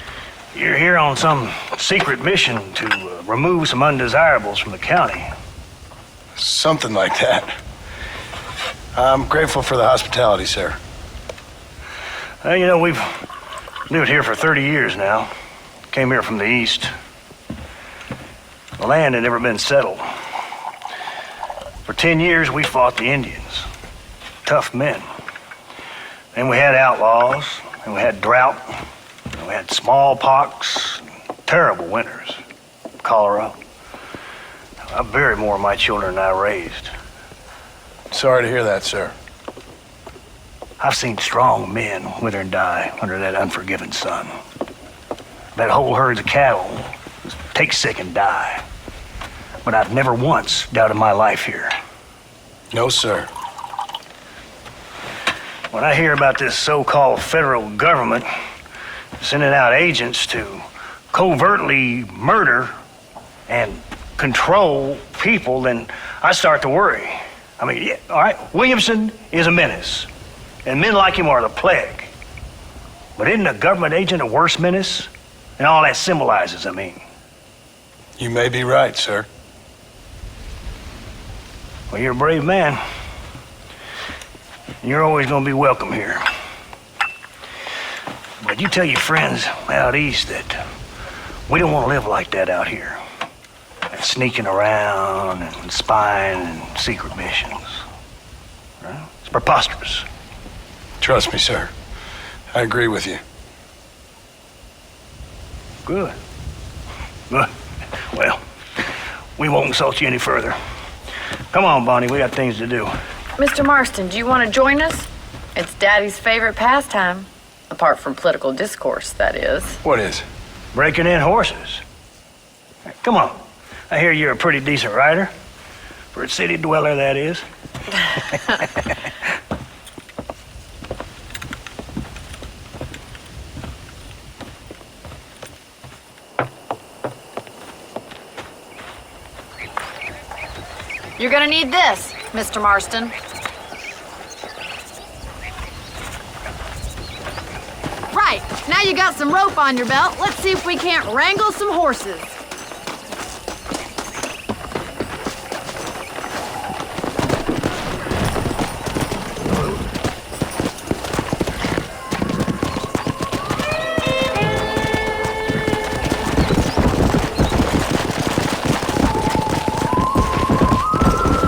you're here on some secret mission to remove some undesirables from the county. Something like that. I'm grateful for the hospitality, sir. You know, we've lived here for 30 years now. Came here from the east. The land had never been settled. For 10 years, we fought the Indians. Tough men. Then we had outlaws, and we had drought, and we had smallpox, terrible winters, cholera. I buried more of my children than I raised. Sorry to hear that, sir. I've seen strong men wither and die under that unforgiving sun. That whole herds of cattle take sick and die. But I've never once doubted my life here. No, sir. When I hear about this so-called federal government sending out agents to covertly murder and control people, then I start to worry. I mean, yeah, all right, Williamson is a menace, and men like him are the plague. But isn't a government agent a worse menace? And all that symbolizes, I mean. You may be right, sir. Well, you're a brave man. You're always going to be welcome here. But you tell your friends out east that we don't want to live like that out here. Sneaking around and spying and secret missions. Right? It's preposterous. Trust me, sir. I agree with you. Good. Good. Well, we won't insult you any further. Come on, Bonnie, we got things to do. Mr. Marston, do you want to join us? It's Daddy's favorite pastime. Apart from political discourse, that is. What is? Breaking in horses. Come on. I hear you're a pretty decent rider. For a city dweller, that is. You're gonna need this, Mr. Marston. right, now you got some rope on your belt. Let's see if we can't wrangle some horses.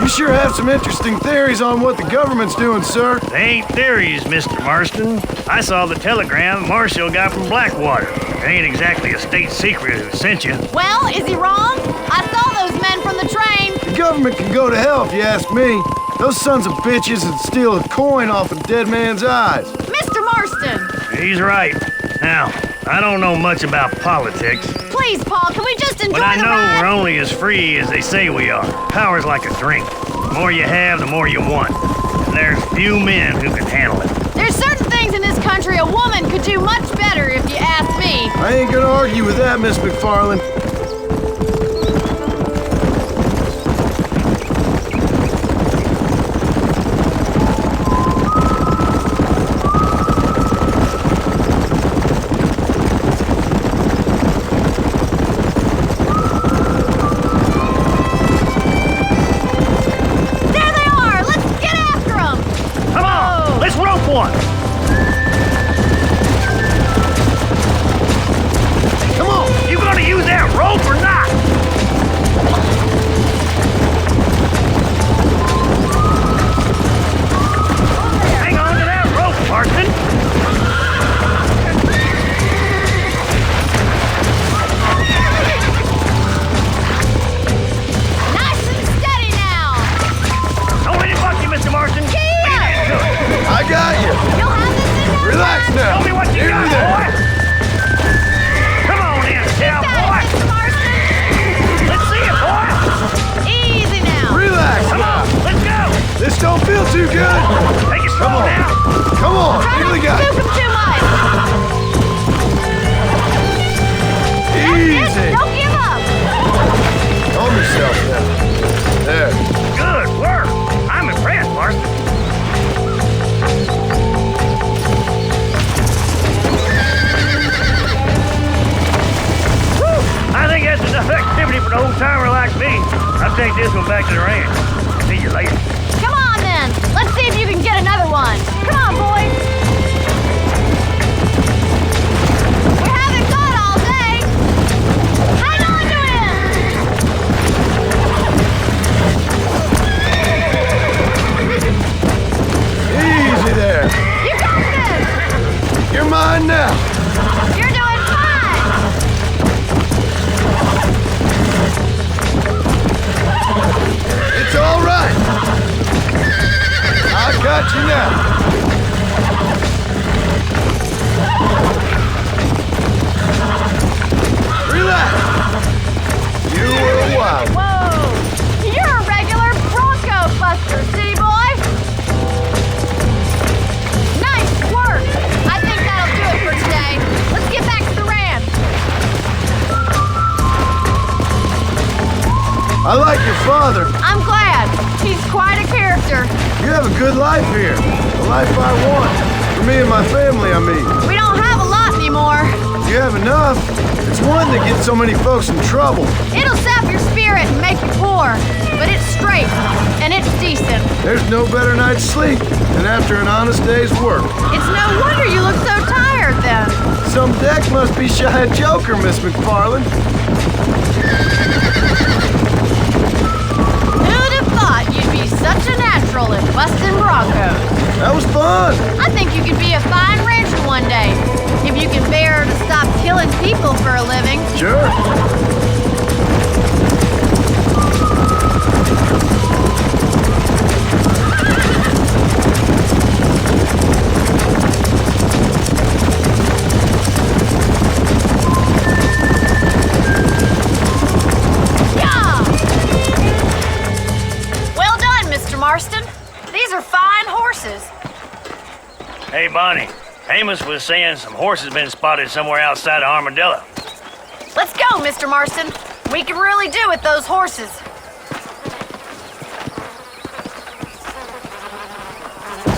You sure have some interesting theories on what the government's doing, sir. They ain't theories, Mr. Marston. I saw the telegram Marshall got from Blackwater. It ain't exactly a state secret who sent you. Well, is he wrong? I saw those men from the train. The government can go to hell if you ask me. Those sons of bitches would steal a coin off a dead man's eyes. Mr. Marston! He's right. Now, I don't know much about politics. Please, Paul, can we just enjoy But I the know ride? we're only as free as they say we are. Power's like a drink. The more you have, the more you want. And there's few men who can handle it. There's certain things in this country a woman could do much better if you ask me. I ain't gonna argue with that, Miss McFarland. There they are! Let's get after them! Come on, let's rope one. Come on, you gonna use that rope or not? Hang on to that rope, Marston. Nice and steady now! Don't let it buck you, Mr. Marston. Gee! Lean into it. I got you. You'll have this in no Relax time. now. Show me what you Here got, there. boy. Come on in, Got cowboy. it, Mr. Marston! Let's see it, boy. Easy now! Relax Come now. on, let's go. This don't feel too good. Take it slow Come on. now. Come on. Try Here not we to go. spook 'em too much! Easy. Yes, don't give up! Calm yourself now. There. Good work. I'm impressed, Marston. Whew. I think that's enough activity for an old-timer like me. I'll take this one back to the ranch. See you later. Come on then! Let's see if you can get another one! Come on, boys! We haven't got all day! Hang on to him! Easy there. You got this! You're mine now. You're doing fine! It's all right. I got you now. Relax. You were a wild one. Whoa! You're a regular Bronco buster, city boy! Nice work! I think that'll do it for today. Let's get back to the ranch. I like your father. I'm glad. He's quite a character. You have a good life here. The life I want. For me and my family, I mean. We don't have a lot anymore. You have enough. It's one that gets so many folks in trouble. It'll sap your spirit and make you poor, but it's straight and it's decent. There's no better night's sleep than after an honest day's work. It's no wonder you look so tired then. Some deck must be shy of Joker, Miss McFarland. Who'd have thought you'd be such a natural at busting Broncos? That was fun. I think you could be a fine rancher one day, if you can bear to stop killing people for a living. Sure. Yeah! Well done, Mr. Marston. These are fine horses. Hey, Bonnie. Amos was saying some horses been spotted somewhere outside of Armadillo. Let's go, Mr. Marston. We can really do with those horses.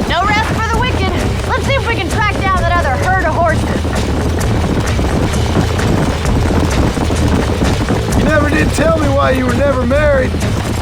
No rest for the wicked. Let's see if we can track down that other herd of horses. didn't tell me why you were never married.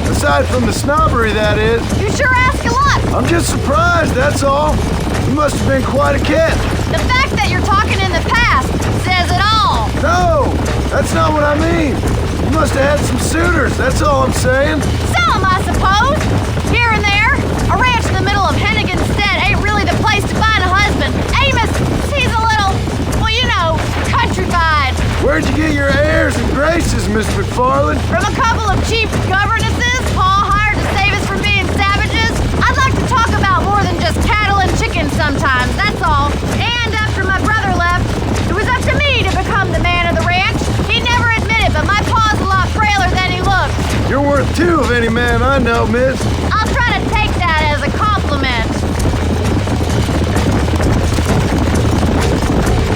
Aside from the snobbery, that is. You sure ask a lot. I'm just surprised, that's all. You must have been quite a catch. The fact that you're talking in the past says it all. No, that's not what I mean. You must have had some suitors, that's all I'm saying. Some, I suppose. Here and there. A ranch in the middle of Hennigan's Stead ain't really the place to find a husband. Amos, he's a little, well, you know, countrified. Where'd you get your airs and graces, Miss McFarland? From a couple of cheap governesses Paul hired to save us from being savages. I'd like to talk about more than just cattle and chickens sometimes, that's all. And after my brother left, it was up to me to become the man of the ranch. He never admitted, but my pa's a lot frailer than he looks. You're worth two of any man I know, miss. I'll try to take that as a compliment.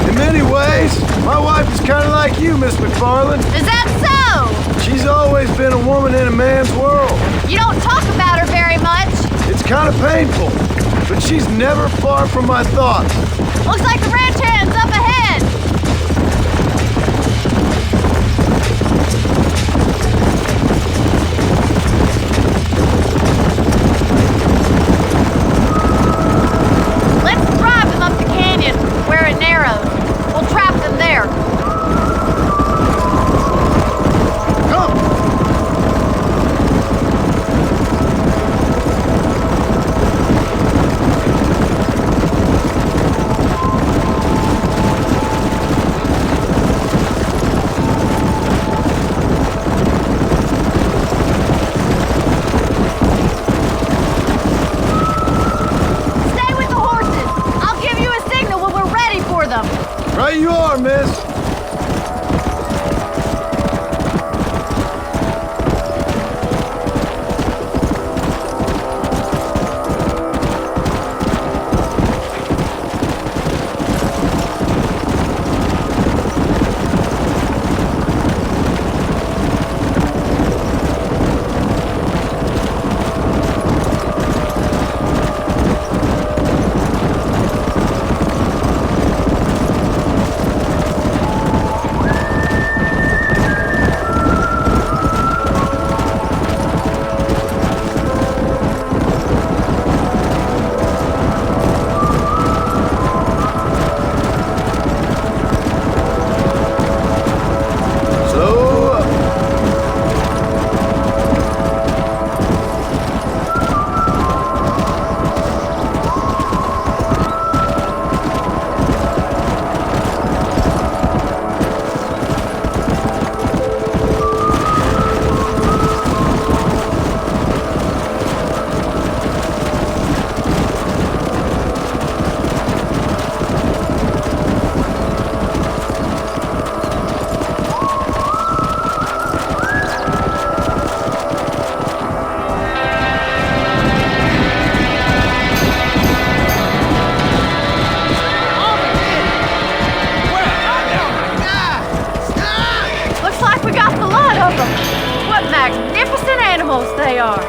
In many ways, my wife is kind of like you, Miss McFarland. Is that so? She's always been a woman in a man's world. You don't talk about her very much. It's kind of painful, but she's never far from my thoughts. Looks like the ranch hand's up ahead. Let's drive them up the canyon where it narrows. We'll trap them there. Stay with the horses. I'll give you a signal when we're ready for them. Right you are, miss. Looks like we got the lot of them. What magnificent animals they are.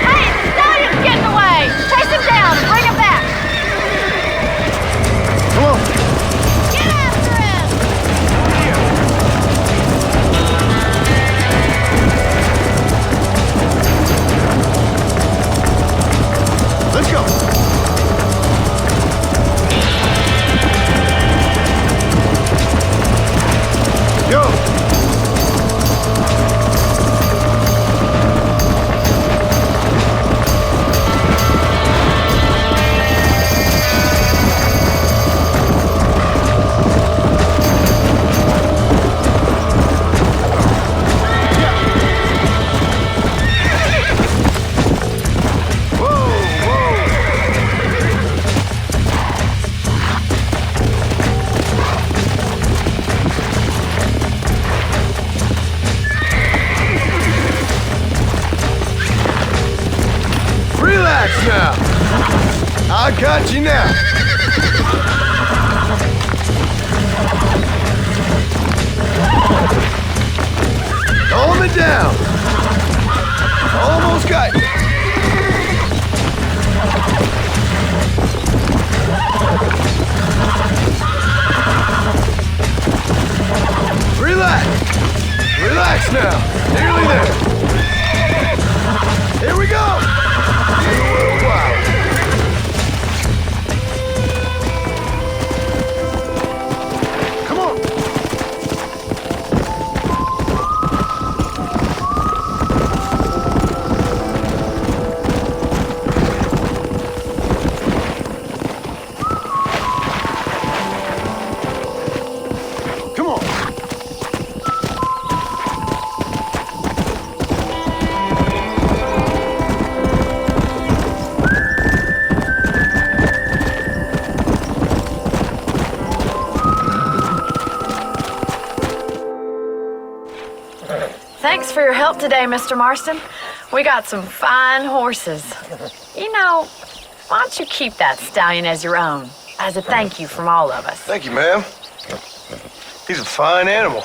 Hey, the stallion's getting away. Chase him down and bring him back. Come on. Get after him. Let's go. Go. Relax now. I got you now. Calm it down. Almost got you. Relax. help today, Mr. Marston. We got some fine horses. You know, why don't you keep that stallion as your own, as a thank you from all of us? Thank you, ma'am. He's a fine animal.